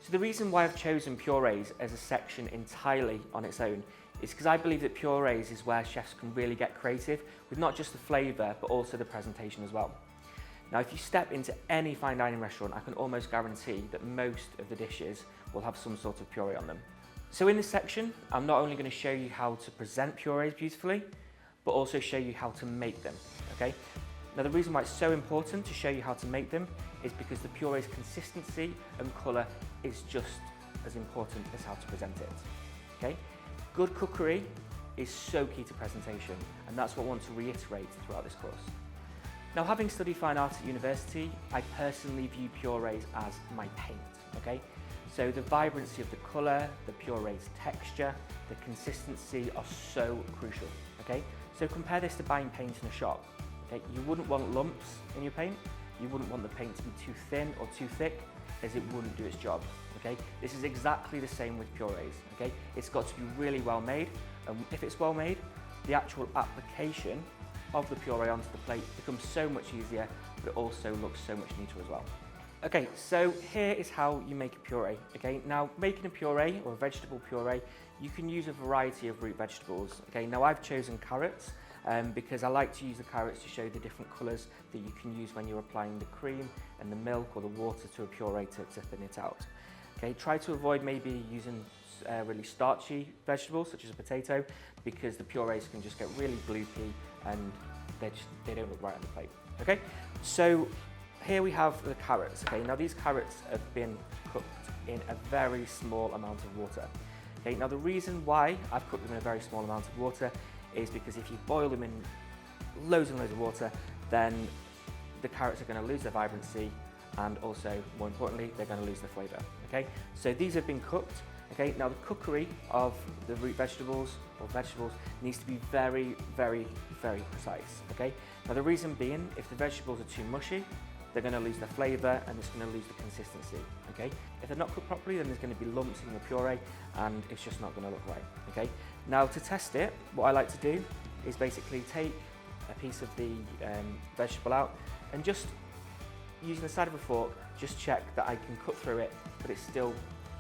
So the reason why I've chosen purees as a section entirely on its own is because I believe that purees is where chefs can really get creative with not just the flavour but also the presentation as well. Now if you step into any fine dining restaurant, I can almost guarantee that most of the dishes will have some sort of puree on them. So in this section, I'm not only going to show you how to present purees beautifully, but also show you how to make them, okay? Now the reason why it's so important to show you how to make them is because the puree's consistency and colour is just as important as how to present it, okay? Good cookery is so key to presentation, and that's what I want to reiterate throughout this course. Now, having studied fine art at university, I personally view purees as my paint, okay? So the vibrancy of the colour, the puree's texture, the consistency are so crucial, okay? So compare this to buying paint in a shop, okay? You wouldn't want lumps in your paint, you wouldn't want the paint to be too thin or too thick, as it wouldn't do its job, okay? This is exactly the same with purees, okay? It's got to be really well made, and if it's well made, the actual application of the puree onto the plate becomes so much easier, but it also looks so much neater as well. Okay, so here is how you make a puree, okay? Now, making a puree or a vegetable puree, you can use a variety of root vegetables, okay? Now, I've chosen carrots because I like to use the carrots to show the different colours that you can use when you're applying the cream and the milk or the water to a puree to thin it out. Okay, try to avoid maybe using really starchy vegetables such as a potato, because the purees can just get really gloopy and they don't look right on the plate. Okay, so here we have the carrots. Okay, now these carrots have been cooked in a very small amount of water. Okay, now the reason why I've cooked them in a very small amount of water is because if you boil them in loads and loads of water, then the carrots are going to lose their vibrancy, and also, more importantly, they're going to lose their flavour. Okay, so these have been cooked. Okay, now the cookery of the root vegetables or vegetables needs to be very, very, very precise. Okay, now the reason being, if the vegetables are too mushy, they're going to lose their flavour and it's going to lose the consistency. Okay, if they're not cooked properly, then there's going to be lumps in the puree and it's just not going to look right. Okay, now to test it, what I like to do is basically take a piece of the vegetable out and just using the side of a fork, just check that I can cut through it, but it still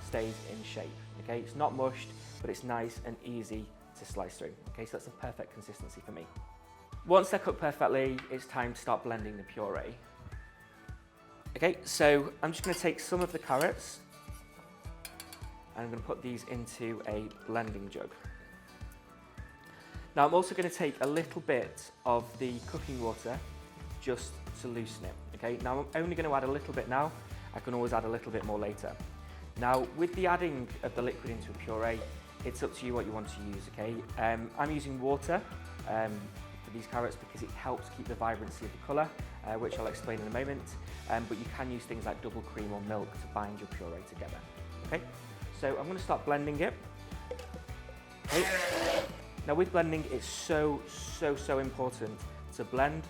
stays in shape. Okay, it's not mushed, but it's nice and easy to slice through. Okay, so that's the perfect consistency for me. Once they're cooked perfectly, it's time to start blending the puree. Okay, so I'm just going to take some of the carrots and I'm going to put these into a blending jug. Now I'm also going to take a little bit of the cooking water just to loosen it. Okay, now I'm only going to add a little bit now. I can always add a little bit more later. Now with the adding of the liquid into a puree, it's up to you what you want to use. Okay, I'm using water for these carrots because it helps keep the vibrancy of the colour, which I'll explain in a moment. But you can use things like double cream or milk to bind your puree together. Okay, so I'm going to start blending it. Okay. Now with blending, it's so important to blend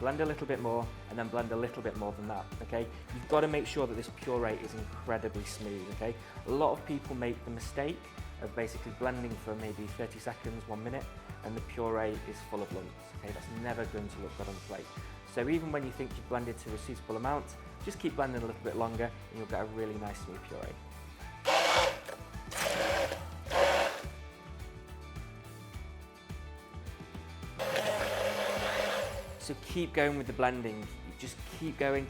a little bit more, and then blend a little bit more than that, okay? You've got to make sure that this puree is incredibly smooth, okay? A lot of people make the mistake of basically blending for maybe 30 seconds, 1 minute, and the puree is full of lumps, okay? That's never going to look good on the plate. So even when you think you've blended to a suitable amount, just keep blending a little bit longer and you'll get a really nice smooth puree. So keep going with the blending. You just keep going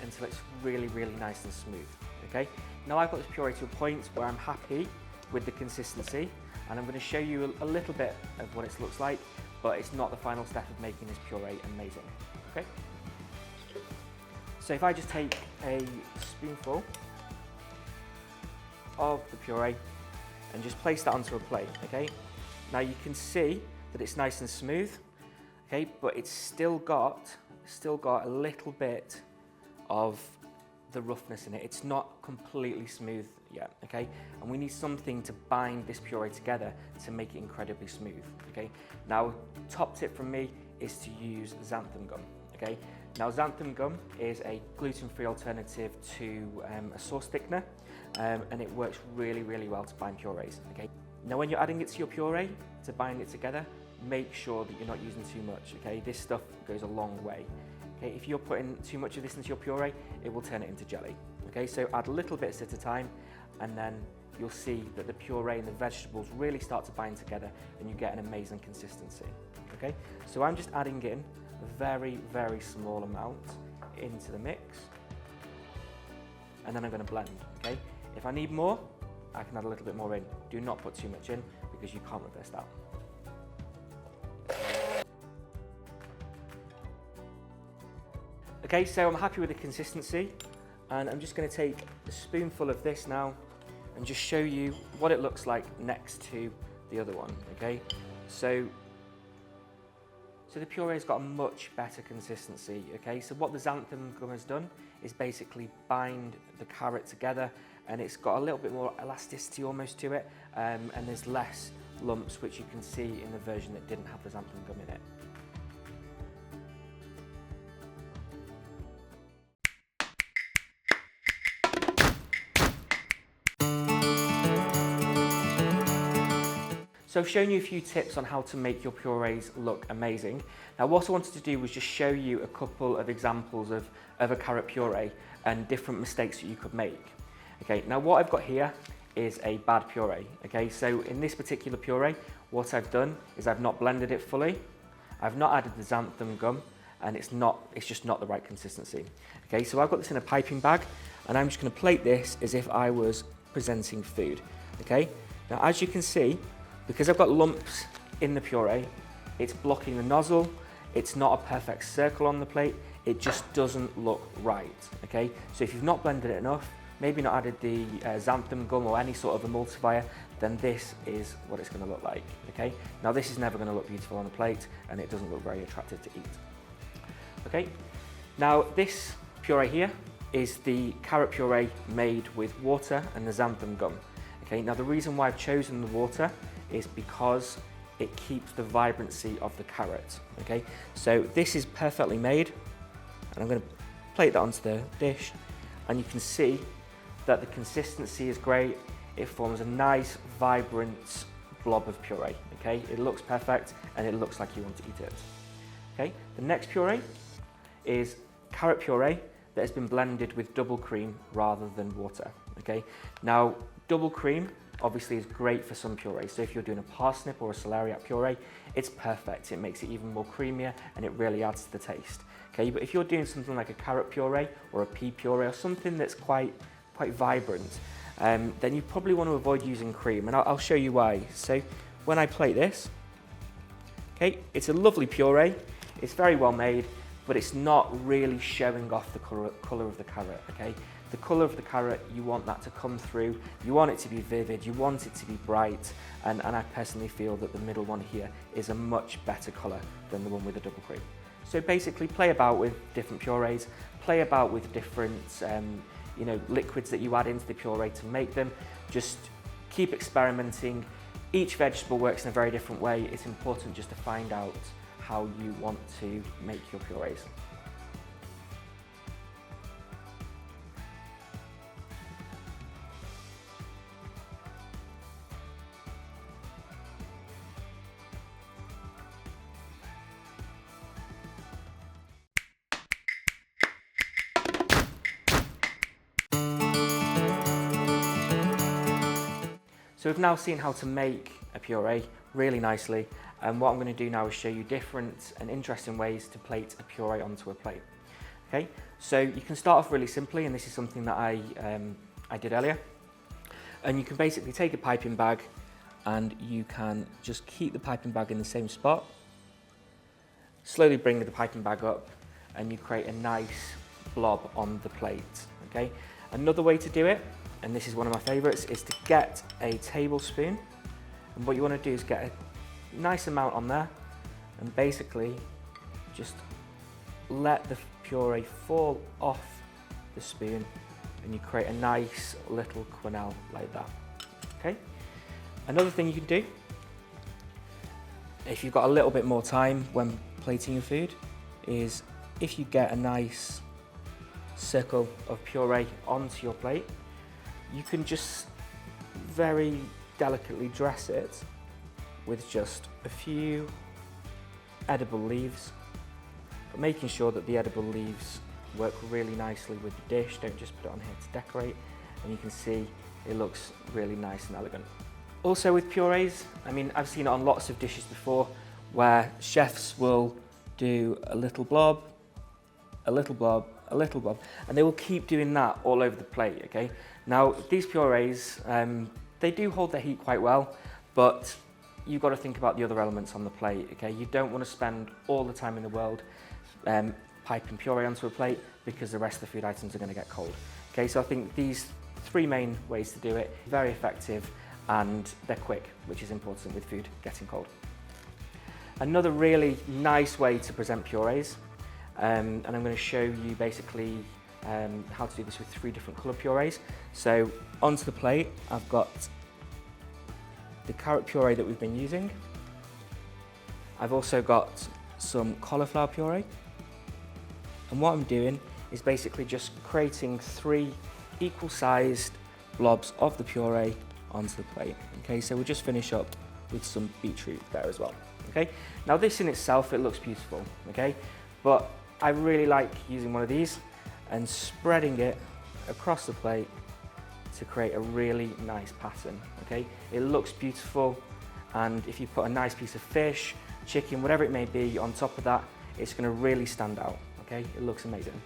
until it's really, really nice and smooth, okay? Now I've got this puree to a point where I'm happy with the consistency, and I'm going to show you a little bit of what it looks like, but it's not the final step of making this puree amazing, okay? So if I just take a spoonful of the puree and just place that onto a plate, okay? Now you can see that it's nice and smooth, okay, but it's still got a little bit of the roughness in it. It's not completely smooth yet, okay? And we need something to bind this puree together to make it incredibly smooth, okay? Now, top tip from me is to use xanthan gum, okay? Now, xanthan gum is a gluten-free alternative to a sauce thickener, and it works really, really well to bind purees, okay? Now, when you're adding it to your puree to bind it together, make sure that you're not using too much, okay? This stuff goes a long way. Okay, if you're putting too much of this into your puree, it will turn it into jelly. Okay, so add little bits at a time, and then you'll see that the puree and the vegetables really start to bind together and you get an amazing consistency. Okay, so I'm just adding in a very, very small amount into the mix, and then I'm going to blend. Okay, if I need more, I can add a little bit more in. Do not put too much in because you can't reverse that. Okay, so I'm happy with the consistency, and I'm just going to take a spoonful of this now and just show you what it looks like next to the other one. Okay, so the puree's got a much better consistency. Okay, so what the xanthan gum has done is basically bind the carrot together, and it's got a little bit more elasticity almost to it, and there's less lumps, which you can see in the version that didn't have the xanthan gum in it. So I've shown you a few tips on how to make your purees look amazing. Now what I wanted to do was just show you a couple of examples of a carrot puree and different mistakes that you could make. Okay, now what I've got here is a bad puree. Okay, so in this particular puree, what I've done is I've not blended it fully, I've not added the xanthan gum, and it's just not the right consistency. Okay, so I've got this in a piping bag, and I'm just going to plate this as if I was presenting food. Okay, now as you can see, because I've got lumps in the puree, it's blocking the nozzle, it's not a perfect circle on the plate, it just doesn't look right, okay? So if you've not blended it enough, maybe not added the xanthan gum or any sort of emulsifier, then this is what it's gonna look like, okay? Now this is never gonna look beautiful on a plate, and it doesn't look very attractive to eat. Okay, now this puree here is the carrot puree made with water and the xanthan gum. Okay, now the reason why I've chosen the water is because it keeps the vibrancy of the carrot. Okay, so this is perfectly made, and I'm going to plate that onto the dish, and you can see that the consistency is great. It forms a nice, vibrant blob of puree. Okay, it looks perfect, and it looks like you want to eat it. Okay, the next puree is carrot puree that has been blended with double cream rather than water. Okay, now double cream obviously is great for some purees. So if you're doing a parsnip or a celeriac puree, it's perfect. It makes it even more creamier, and it really adds to the taste. Okay, but if you're doing something like a carrot puree or a pea puree or something that's quite vibrant, then you probably want to avoid using cream, and I'll show you why. So when I plate this, okay, it's a lovely puree. It's very well made, but it's not really showing off the colour of the carrot. Okay. The colour of the carrot, you want that to come through, you want it to be vivid, you want it to be bright, and I personally feel that the middle one here is a much better colour than the one with the double cream. So basically play about with different purees, play about with different liquids that you add into the puree to make them. Just keep experimenting. Each vegetable works in a very different way. It's important just to find out how you want to make your purees. So we've now seen how to make a puree really nicely, and what I'm going to do now is show you different and interesting ways to plate a puree onto a plate. Okay, so you can start off really simply, and this is something that I did earlier. And you can basically take a piping bag, and you can just keep the piping bag in the same spot, slowly bring the piping bag up, and you create a nice blob on the plate. Okay, another way to do it, and this is one of my favourites, is to get a tablespoon, and what you want to do is get a nice amount on there, and basically just let the puree fall off the spoon, and you create a nice little quenelle like that. Okay. Another thing you can do, if you've got a little bit more time when plating your food, is if you get a nice circle of puree onto your plate, you can just very delicately dress it with just a few edible leaves but making sure that the edible leaves work really nicely with the dish. Don't just put it on here to decorate, and you can see it looks really nice and elegant. Also with purees, I mean, I've seen it on lots of dishes before where chefs will do a little blob, a little blob, a little blob, and they will keep doing that all over the plate, okay? Now, these purees, they do hold their heat quite well, but you've got to think about the other elements on the plate, okay? You don't want to spend all the time in the world piping puree onto a plate because the rest of the food items are going to get cold. Okay, so I think these three main ways to do it, very effective, and they're quick, which is important with food getting cold. Another really nice way to present purees, and I'm going to show you basically how to do this with 3 different colour purees. So onto the plate, I've got the carrot puree that we've been using. I've also got some cauliflower puree. And what I'm doing is basically just creating 3 equal-sized blobs of the puree onto the plate. Okay, so we'll just finish up with some beetroot there as well. Okay, now this in itself, it looks beautiful, okay? But I really like using one of these and spreading it across the plate to create a really nice pattern, okay? It looks beautiful, and if you put a nice piece of fish, chicken, whatever it may be on top of that, it's gonna really stand out, okay? It looks amazing.